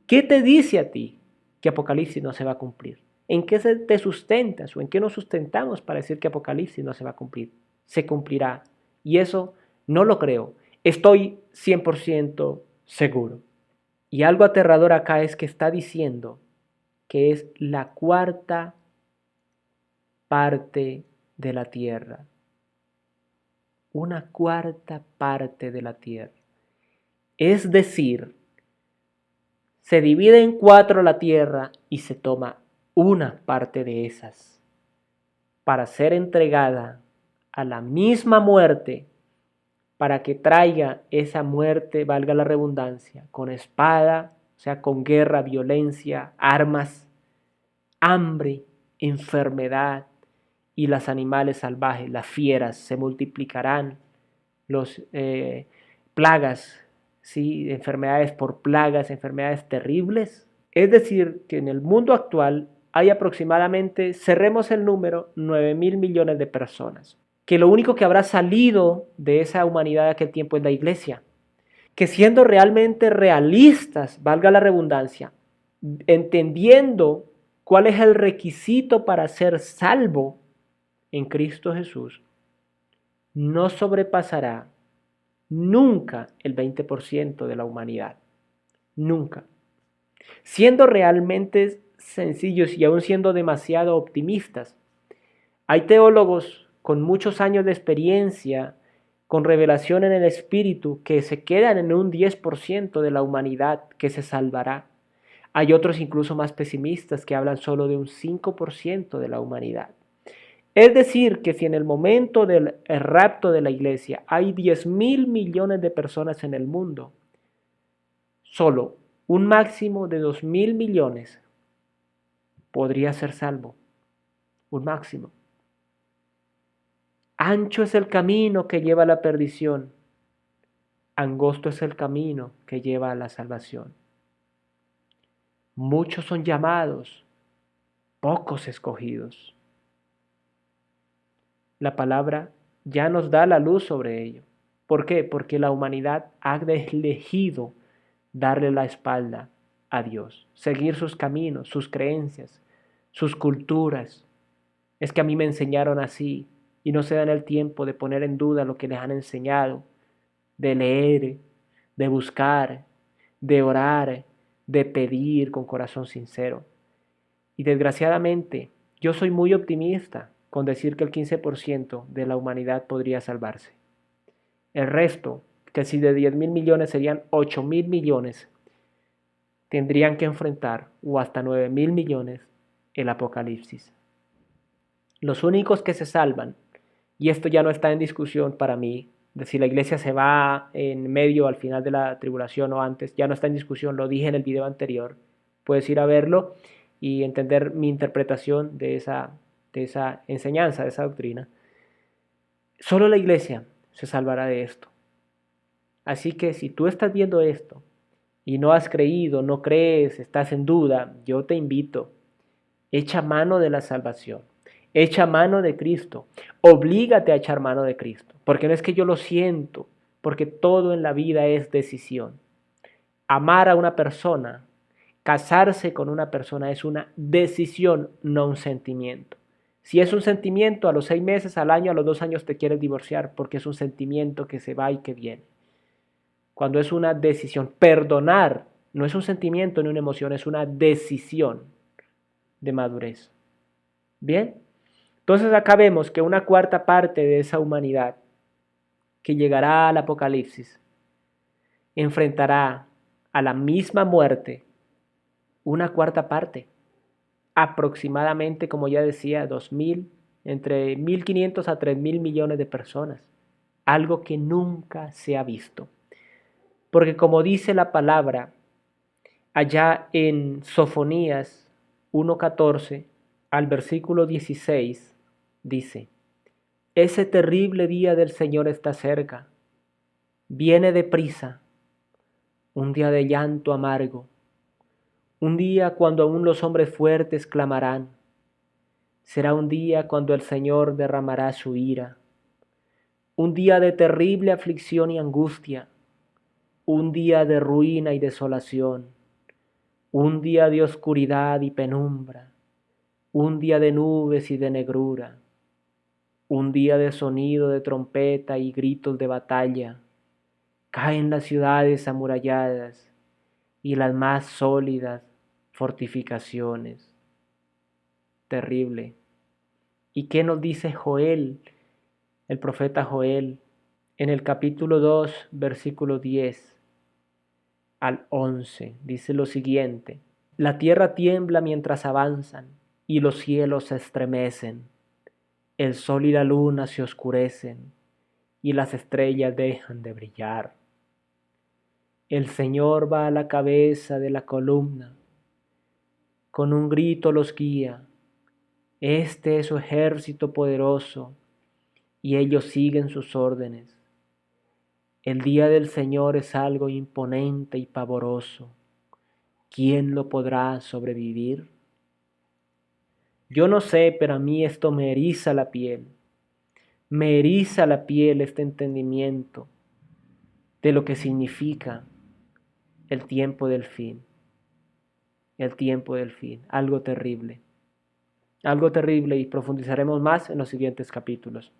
¿Qué te dice a ti que Apocalipsis no se va a cumplir? ¿En qué te sustentas o en qué nos sustentamos para decir que Apocalipsis no se va a cumplir? Se cumplirá. Y eso no lo creo. Estoy 100% seguro. Y algo aterrador acá es que está diciendo que es la cuarta parte de la tierra. Una cuarta parte de la tierra. Es decir, se divide en 4 la tierra y se toma una parte de esas para ser entregada a la misma muerte, para que traiga esa muerte, valga la redundancia, con espada, o sea, con guerra, violencia, armas, hambre, enfermedad, y los animales salvajes, las fieras, se multiplicarán, los plagas ¿sí? Enfermedades por plagas, enfermedades terribles. Es decir, que en el mundo actual hay aproximadamente, cerremos el número, 9.000 millones de personas. Que lo único que habrá salido de esa humanidad de aquel tiempo es la iglesia. Que siendo realmente realistas, valga la redundancia, entendiendo cuál es el requisito para ser salvo en Cristo Jesús, no sobrepasará nunca el 20% de la humanidad. Nunca. Siendo realmente sencillos y aún siendo demasiado optimistas, hay teólogos con muchos años de experiencia, con revelación en el Espíritu, que se quedan en un 10% de la humanidad que se salvará. Hay otros incluso más pesimistas que hablan solo de un 5% de la humanidad. Es decir, que si en el momento del rapto de la iglesia hay 10.000 millones de personas en el mundo, solo un máximo de 2.000 millones podría ser salvo. Un máximo. Ancho es el camino que lleva a la perdición. Angosto es el camino que lleva a la salvación. Muchos son llamados, pocos escogidos. La palabra ya nos da la luz sobre ello. ¿Por qué? Porque la humanidad ha elegido darle la espalda a Dios, seguir sus caminos, sus creencias, sus culturas. Es que a mí me enseñaron así y no se dan el tiempo de poner en duda lo que les han enseñado, de leer, de buscar, de orar, de pedir con corazón sincero. Y desgraciadamente, yo soy muy optimista con decir que el 15% de la humanidad podría salvarse. El resto, que si de 10.000 millones serían 8.000 millones, tendrían que enfrentar, o hasta 9.000 millones, el apocalipsis. Los únicos que se salvan, y esto ya no está en discusión para mí, de si la iglesia se va en medio al final de la tribulación o antes, ya no está en discusión, lo dije en el video anterior, puedes ir a verlo y entender mi interpretación de esa enseñanza, de esa doctrina. Solo la iglesia se salvará de esto. Así que si tú estás viendo esto y no has creído, no crees, estás en duda, yo te invito, echa mano de la salvación, echa mano de Cristo, oblígate a echar mano de Cristo, porque no es que yo lo siento, porque todo en la vida es decisión. Amar a una persona, casarse con una persona es una decisión, no un sentimiento. Si es un sentimiento, a los 6 meses, al año, a los 2 años te quieres divorciar porque es un sentimiento que se va y que viene. Cuando es una decisión, perdonar no es un sentimiento ni una emoción, es una decisión de madurez. Bien, entonces acá vemos que una cuarta parte de esa humanidad que llegará al Apocalipsis enfrentará a la misma muerte una cuarta parte, aproximadamente, como ya decía, 2.000, entre 1.500 a 3.000 millones de personas, algo que nunca se ha visto. Porque como dice la palabra allá en Sofonías 1:14 al versículo 16, dice: ese terrible día del Señor está cerca, viene deprisa, un día de llanto amargo, un día cuando aún los hombres fuertes clamarán. Será un día cuando el Señor derramará su ira, un día de terrible aflicción y angustia, un día de ruina y desolación, un día de oscuridad y penumbra, un día de nubes y de negrura, un día de sonido de trompeta y gritos de batalla. Caen las ciudades amuralladas y las más sólidas fortificaciones. Terrible. ¿Y qué nos dice Joel, el profeta Joel, en el capítulo 2, versículo 10 al 11? Dice lo siguiente: la tierra tiembla mientras avanzan y los cielos se estremecen. El sol y la luna se oscurecen y las estrellas dejan de brillar. El Señor va a la cabeza de la columna, con un grito los guía. Este es su ejército poderoso y ellos siguen sus órdenes. El día del Señor es algo imponente y pavoroso. ¿Quién lo podrá sobrevivir? Yo no sé, pero a mí esto me eriza la piel. Me eriza la piel este entendimiento de lo que significa el tiempo del fin. El tiempo del fin. Algo terrible. Algo terrible, y profundizaremos más en los siguientes capítulos.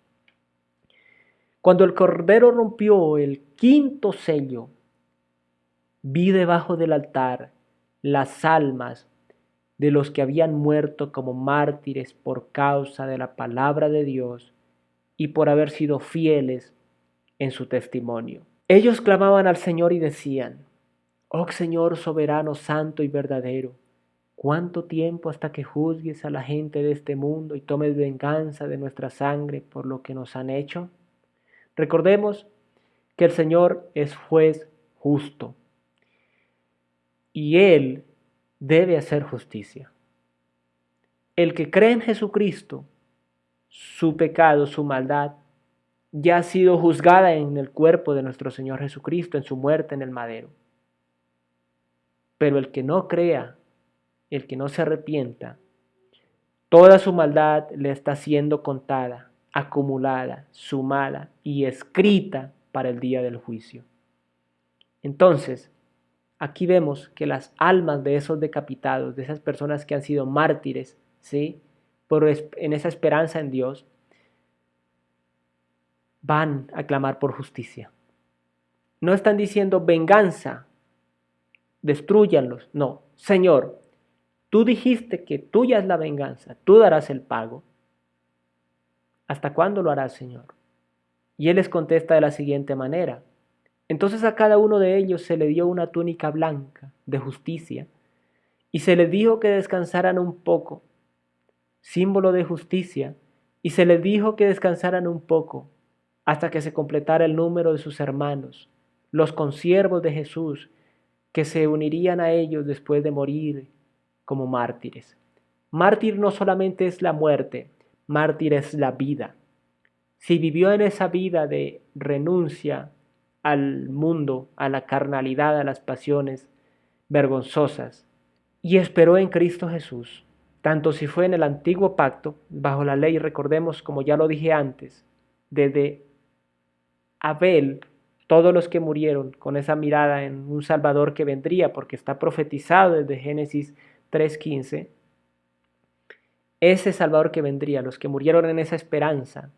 Cuando el Cordero rompió el quinto sello, vi debajo del altar las almas de los que habían muerto como mártires por causa de la palabra de Dios y por haber sido fieles en su testimonio. Ellos clamaban al Señor y decían: Oh Señor soberano, santo y verdadero, ¿cuánto tiempo hasta que juzgues a la gente de este mundo y tomes venganza de nuestra sangre por lo que nos han hecho? Recordemos que el Señor es juez justo y Él debe hacer justicia. El que cree en Jesucristo, su pecado, su maldad, ya ha sido juzgada en el cuerpo de nuestro Señor Jesucristo, en su muerte en el madero. Pero el que no crea, el que no se arrepienta, toda su maldad le está siendo contada, acumulada, sumada y escrita para el día del juicio. Entonces, aquí vemos que las almas de esos decapitados, de esas personas que han sido mártires, ¿sí?, en esa esperanza en Dios, van a clamar por justicia. No están diciendo venganza, destrúyanlos. No, Señor, tú dijiste que tuya es la venganza, tú darás el pago. ¿Hasta cuándo lo harás, Señor? Y Él les contesta de la siguiente manera: entonces a cada uno de ellos se le dio una túnica blanca de justicia y se les dijo que descansaran un poco, símbolo de justicia, y se les dijo que descansaran un poco hasta que se completara el número de sus hermanos, los consiervos de Jesús, que se unirían a ellos después de morir como mártires. Mártir no solamente es la muerte, mártir es la vida. Si vivió en esa vida de renuncia al mundo, a la carnalidad, a las pasiones vergonzosas, y esperó en Cristo Jesús, tanto si fue en el antiguo pacto, bajo la ley, recordemos, como ya lo dije antes, desde Abel, todos los que murieron con esa mirada en un Salvador que vendría, porque está profetizado desde Génesis 3:15, ese Salvador que vendría, los que murieron en esa esperanza,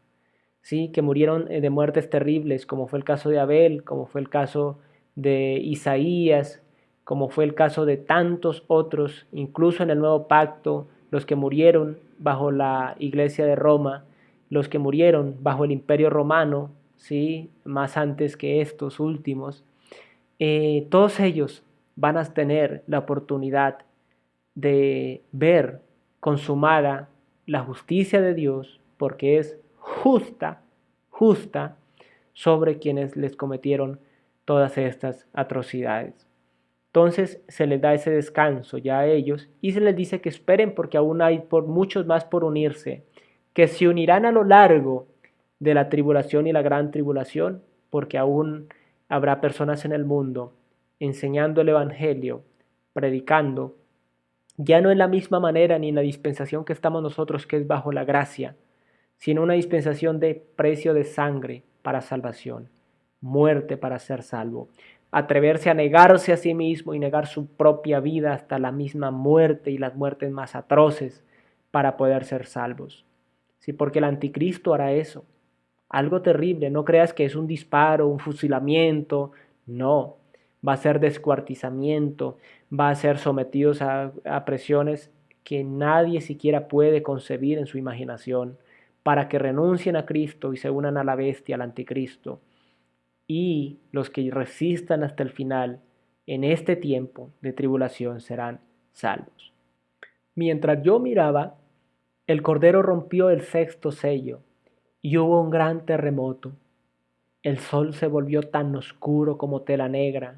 ¿sí?, que murieron de muertes terribles, como fue el caso de Abel, como fue el caso de Isaías, como fue el caso de tantos otros, incluso en el Nuevo Pacto, los que murieron bajo la Iglesia de Roma, los que murieron bajo el Imperio Romano, ¿sí?, más antes que estos últimos, todos ellos van a tener la oportunidad de ver consumada la justicia de Dios, porque es justa, justa sobre quienes les cometieron todas estas atrocidades. Entonces se les da ese descanso ya a ellos y se les dice que esperen porque aún hay por muchos más por unirse, que se unirán a lo largo de la tribulación y la gran tribulación, porque aún habrá personas en el mundo enseñando el Evangelio, predicando, ya no en la misma manera ni en la dispensación que estamos nosotros, que es bajo la gracia, sino una dispensación de precio de sangre para salvación, muerte para ser salvo. Atreverse a negarse a sí mismo y negar su propia vida hasta la misma muerte y las muertes más atroces para poder ser salvos. Sí, porque el anticristo hará eso. Algo terrible, no creas que es un disparo, un fusilamiento, no. Va a ser descuartizamiento, va a ser sometidos a presiones que nadie siquiera puede concebir en su imaginación, para que renuncien a Cristo y se unan a la bestia, al anticristo. Y los que resistan hasta el final, en este tiempo de tribulación, serán salvos. Mientras yo miraba, el Cordero rompió el sexto sello y hubo un gran terremoto. El sol se volvió tan oscuro como tela negra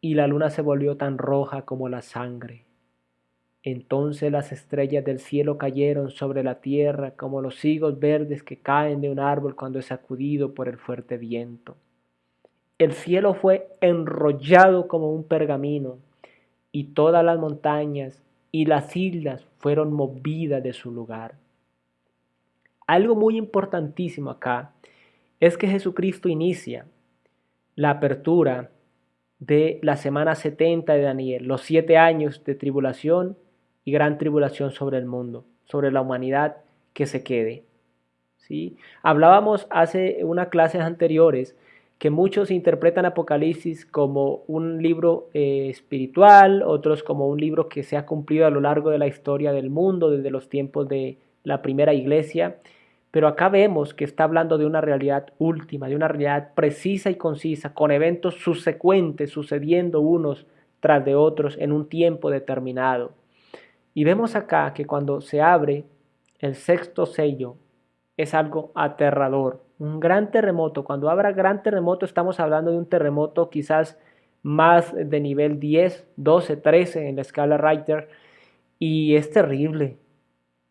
y la luna se volvió tan roja como la sangre. Entonces las estrellas del cielo cayeron sobre la tierra como los higos verdes que caen de un árbol cuando es sacudido por el fuerte viento. el cielo fue enrollado como un pergamino y todas las montañas y las islas fueron movidas de su lugar. Algo muy importantísimo acá es que Jesucristo inicia la apertura de la semana 70 de Daniel, los 7 años de tribulación y gran tribulación sobre el mundo, sobre la humanidad que se quede. ¿Sí? Hablábamos hace unas clases anteriores que muchos interpretan Apocalipsis como un libro espiritual, otros como un libro que se ha cumplido a lo largo de la historia del mundo, desde los tiempos de la primera iglesia, pero acá vemos que está hablando de una realidad última, de una realidad precisa y concisa, con eventos subsecuentes sucediendo unos tras de otros en un tiempo determinado. Y vemos acá que cuando se abre el sexto sello es algo aterrador, un gran terremoto. Cuando abra gran terremoto estamos hablando de un terremoto quizás más de nivel 10, 12, 13 en la escala Richter y es terrible.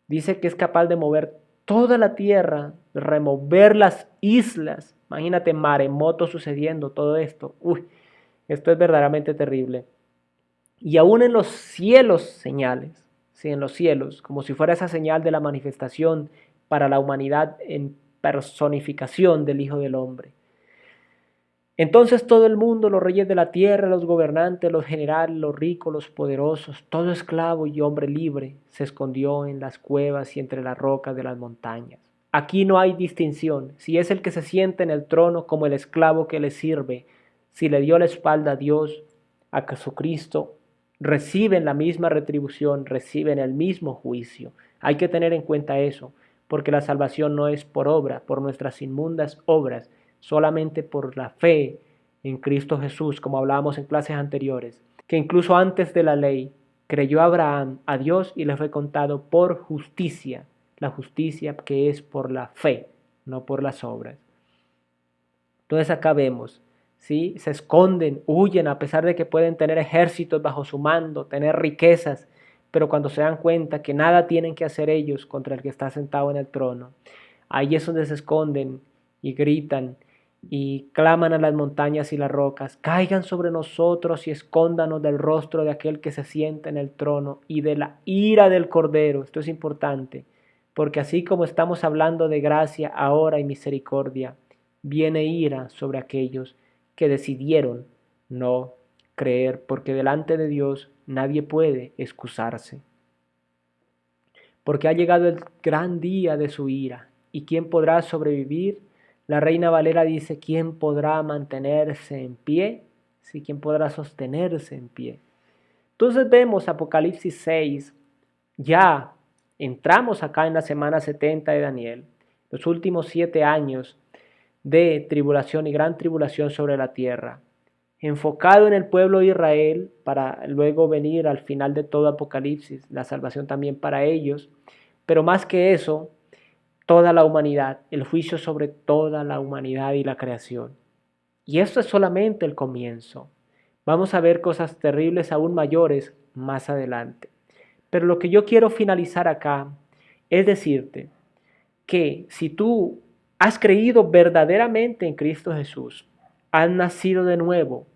Dice que es capaz de mover toda la tierra, remover las islas. Imagínate maremotos sucediendo, todo esto. Uy, esto es verdaderamente terrible. Y aún en los cielos señales, sí, en los cielos, como si fuera esa señal de la manifestación para la humanidad en personificación del Hijo del Hombre. Entonces todo el mundo, los reyes de la tierra, los gobernantes, los generales, los ricos, los poderosos, todo esclavo y hombre libre, se escondió en las cuevas y entre las rocas de las montañas. Aquí no hay distinción, si es el que se sienta en el trono como el esclavo que le sirve, si le dio la espalda a Dios, a Jesucristo, reciben la misma retribución, reciben el mismo juicio. Hay que tener en cuenta eso, porque la salvación no es por obra, por nuestras inmundas obras, solamente por la fe en Cristo Jesús, como hablábamos en clases anteriores, que incluso antes de la ley creyó Abraham a Dios y le fue contado por justicia, la justicia que es por la fe, no por las obras. Entonces acá vemos, ¿sí? Se esconden, huyen a pesar de que pueden tener ejércitos bajo su mando, tener riquezas, pero cuando se dan cuenta que nada tienen que hacer ellos contra el que está sentado en el trono, ahí es donde se esconden y gritan y claman a las montañas y las rocas, caigan sobre nosotros y escóndanos del rostro de aquel que se sienta en el trono y de la ira del Cordero. Esto es importante, porque así como estamos hablando de gracia ahora y misericordia, viene ira sobre aquellos que decidieron no creer, porque delante de Dios nadie puede excusarse. Porque ha llegado el gran día de su ira, ¿y quién podrá sobrevivir? La Reina Valera dice, ¿quién podrá mantenerse en pie? Sí, ¿quién podrá sostenerse en pie? Entonces vemos Apocalipsis 6, ya entramos acá en la semana 70 de Daniel, los últimos 7 años de tribulación y gran tribulación sobre la tierra, enfocado en el pueblo de Israel para luego venir al final de todo Apocalipsis, la salvación también para ellos, pero más que eso, toda la humanidad, el juicio sobre toda la humanidad y la creación. Y esto es solamente el comienzo. Vamos a ver cosas terribles aún mayores más adelante. Pero lo que yo quiero finalizar acá es decirte que si tú has creído verdaderamente en Cristo Jesús, has nacido de nuevo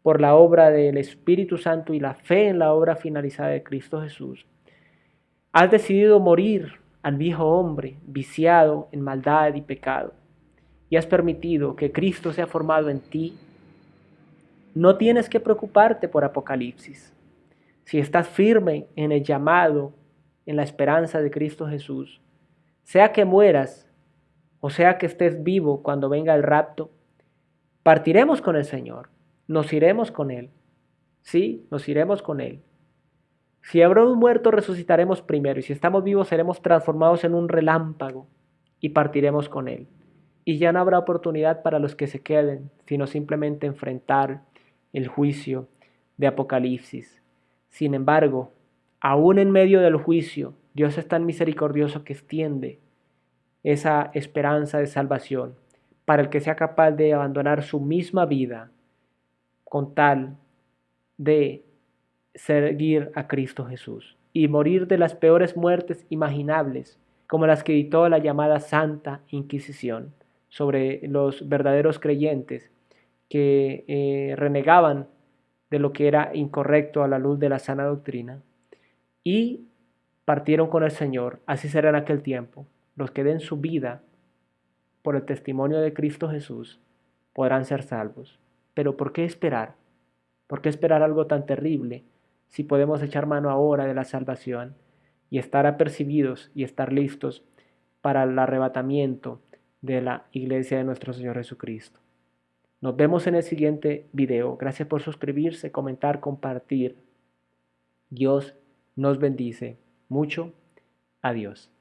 por la obra del Espíritu Santo y la fe en la obra finalizada de Cristo Jesús, has decidido morir al viejo hombre viciado en maldad y pecado y has permitido que Cristo sea formado en ti, no tienes que preocuparte por Apocalipsis. Si estás firme en el llamado, en la esperanza de Cristo Jesús, sea que mueras o sea que estés vivo cuando venga el rapto, partiremos con el Señor, nos iremos con Él. Sí, nos iremos con Él. Si habremos muerto, resucitaremos primero, y si estamos vivos, seremos transformados en un relámpago y partiremos con Él. Y ya no habrá oportunidad para los que se queden, sino simplemente enfrentar el juicio de Apocalipsis. Sin embargo, aún en medio del juicio, Dios es tan misericordioso que extiende esa esperanza de salvación para el que sea capaz de abandonar su misma vida con tal de seguir a Cristo Jesús y morir de las peores muertes imaginables, como las que dictó la llamada Santa Inquisición sobre los verdaderos creyentes que renegaban de lo que era incorrecto a la luz de la sana doctrina y partieron con el Señor. Así será en aquel tiempo. Los que den su vida por el testimonio de Cristo Jesús podrán ser salvos. Pero ¿por qué esperar? ¿Por qué esperar algo tan terrible si podemos echar mano ahora de la salvación y estar apercibidos y estar listos para el arrebatamiento de la iglesia de nuestro Señor Jesucristo? Nos vemos en el siguiente video. Gracias por suscribirse, comentar, compartir. Dios nos bendice mucho. Adiós.